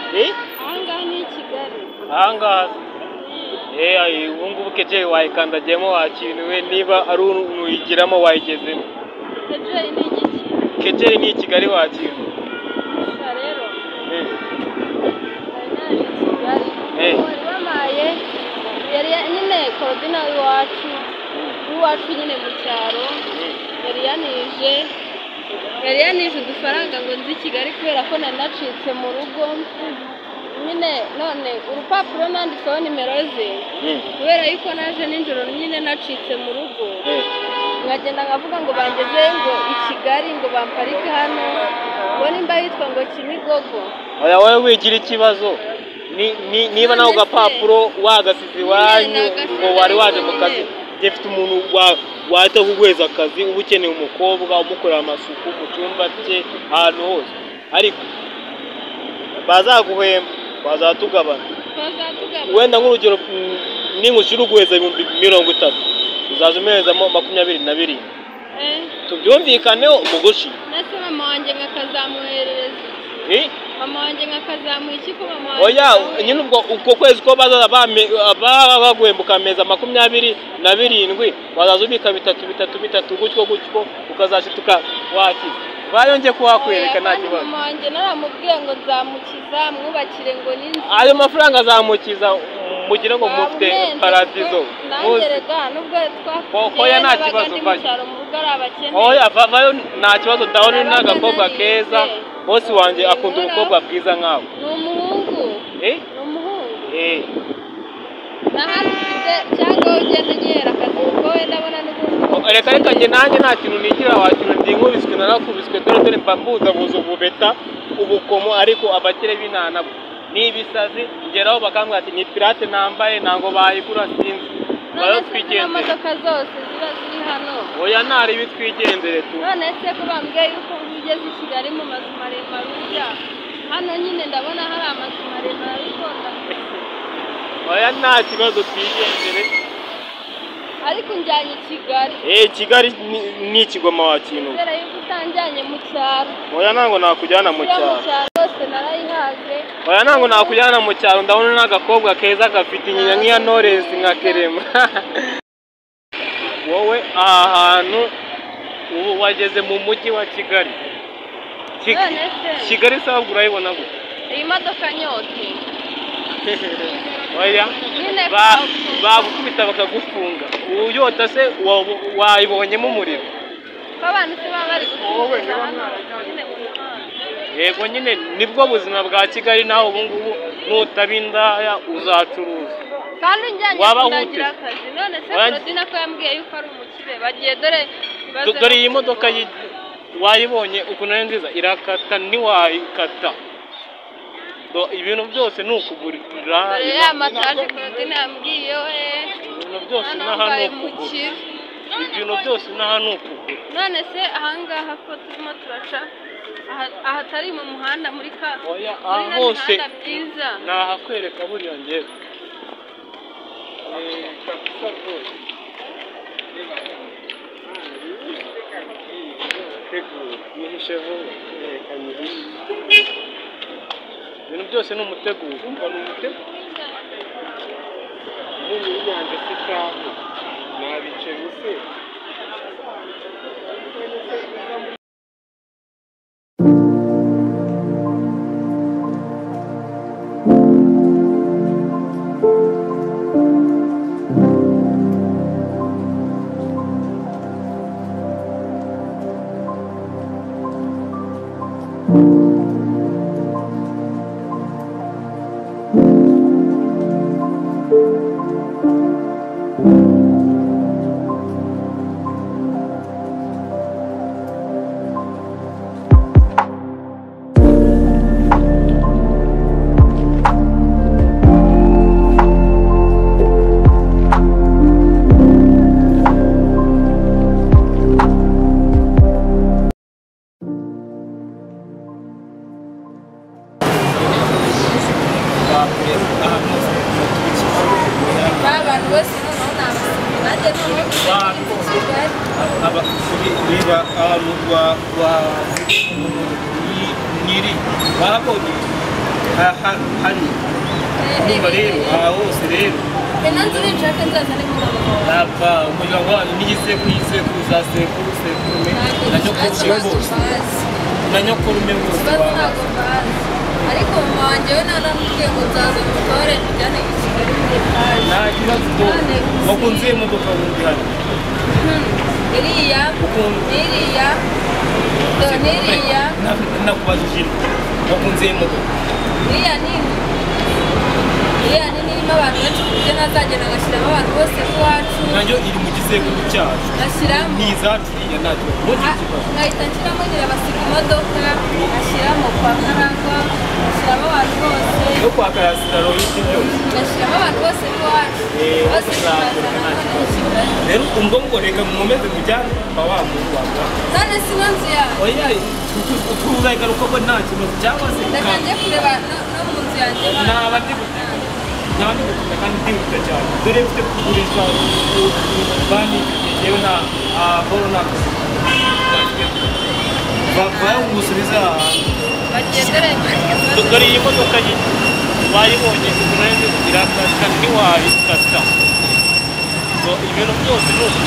Ahangaha ni Kigali. Ahangaha ubu ngubu Kejeri wayikandagiyemo wakiriwe, niba ari uyigiramo wayigezemo. Kejeri ni igiki? Kejeri ni Kigali wakiriwe. Gusa rero Kigali wari wamaye yari nyine Korodina w'iwacu nyine mu cyaro yari yanije udufaranga ngo nzi Kigali kubera ko nari nacitse mu rugo nyine, none urupapuro nanditseho nimero ze kubera yuko naje nijoro nyine nacitse mu rugo nkagenda nkavuga ngo bangeze ngo i Kigali ngo bamparike hano ngo nimba yitwa ngo Kimigogo. Oya wowe wigira ikibazo, niba nawe agapapuro wagasize iwanyu ngo wari waje mu kazi, gifite umuntu wahita kuguheza akazi, uba ukeneye umukobwa umukorera amasuku mu cyumba cye ahantu hose, ariko bazaguhemba bazatugabana. Wenda nk'urugero ningushira uguheza 30 uzaza umezamo 27 tubyumvikaneho umugushi. Nase mama wanjye nkakazamwoherereza mama wanjye nkakazamuha iki ko mama wanjye? Oya nyine ubwo kwezi ko bazaza baguhembuka ameza 27 bazaza ubika 3 gutyo ukazashituka wakiza. Bayonge kuhakwereka nta kibazo. Mama wanjye naramubwiye ngo nzamukiza mwubakire ngo ninzi. Ayo mafaranga azamukiza mugire ngo mufite paradizo. Nangerega nubwo Oya nta kibazo vayo. Oya vayo nta kibazo, ndabona n'agakobwa keza. Bosi wanjye akunda umukobwa bwiza nkawe. Ni umuhungu. Ni umuhungu. Nahafite cyangwa ugenda ugihera akazi kuko wenda abona n'ubundi. Reka njye nanjye nta kintu nigira wakira, ndi nkubiswe narakubiswe dore mbambuza buzo bubeta ubukomo, ariko abakire binana n'ibisazi ngeraho bakambwira ati ni pirate nambaye ntango bayigura sinzi. Bayo twigendere. Imodoka zose ziba ziri hano. Oya ntari bitwigendere tu. None se ko bambwiye yuko ugeze i Kigali mu mazu maremare ujya hano nyine ndabona hari amazu maremare ariko oya nta kibazo twigendere. Ariko njyanye Kigali. Kigali ni Kigoma wakintu. Kubera yuko utanjyanye mu cyaro. Oya ntango nakujyana mu cyaro. Rwose narayihaze. Oya ntango nakujyana mu cyaro, ndabona n'agakobwa keza gafite inyinya nk'iya Knowless nka Kerema. Wowe ahantu ubu wageze mu mujyi wa Kigali. Kigali sabura urayibona gute? Iyi modoka nyote. Oya bagukubita bakagufunga. Uyota se wayibonyemo umuriro? Abantu se baba bari gufunga. Yego nyine nibwo buzima bwa Kigali, naho ubu ngubu nutabindaya uzacuruza. Kandi njyanye kunagira akazi. None se Korodina ko yambwiye yuko ari umukire bagiye dore iyi modoka wayibonye ukuntu ari nziza, irakata ntiwayikata. Ibintu byose ni ukugurira. Ya mataje Korodina yambwiye ibintu byose n'aha ni ukugura. Ibintu byose n'aha ni ukugura. None se ahangaha ko turimo turaca ahatari mu muhanda muri oya hose nahakwereka buriya ngewe. Kabisa rwose. Ibintu byose ni umuteguro. Umuntu w'Inyanja se cyangwa nabice buse. hari niba rero aha hose rero nanjye nshaka nzaza n'umugabo napa umuryango wanyu n'igisekuru isekuru za sekuru sekurume na nyokurume bose ntabwo mbazi ariko mama wanjye we naramubwiye ngo nzaza mutore tujyane i Kigali muri kaje nta kibazo wakunze imodoka bundi hano iriya nakubajije wakunze imodoka iriya nini irimo abantu benshi ku buryo nazagenda ngashyiramo abantu bose b'iwacu nayo iri mu gisekuru cyacu ngashyiramo ni izacu iriya ntacyo ngahita nshyiramo nyine basiga imodoka ngashyiramo kwa karangwa ngashyiramo abantu bose no kwa karasitaro y'iki byose ngashyiramo abantu bose b'iwacu bose tukazana rero ubwo ngo reka mwomeze mujyane mba wamubanga none si no nzu yawe oya tuzayigaruka ko nta kibazo cyangwa se reka njye kureba no mu nzu yanjye naba ndi guteka kandi ndihuta cyane dore mfite kugurisha banki yewe nta boro ntabwo bayamusubiza dore iyi modoka wayibonye umunani kugira kandi ntiwayikata ibintu byose ni uku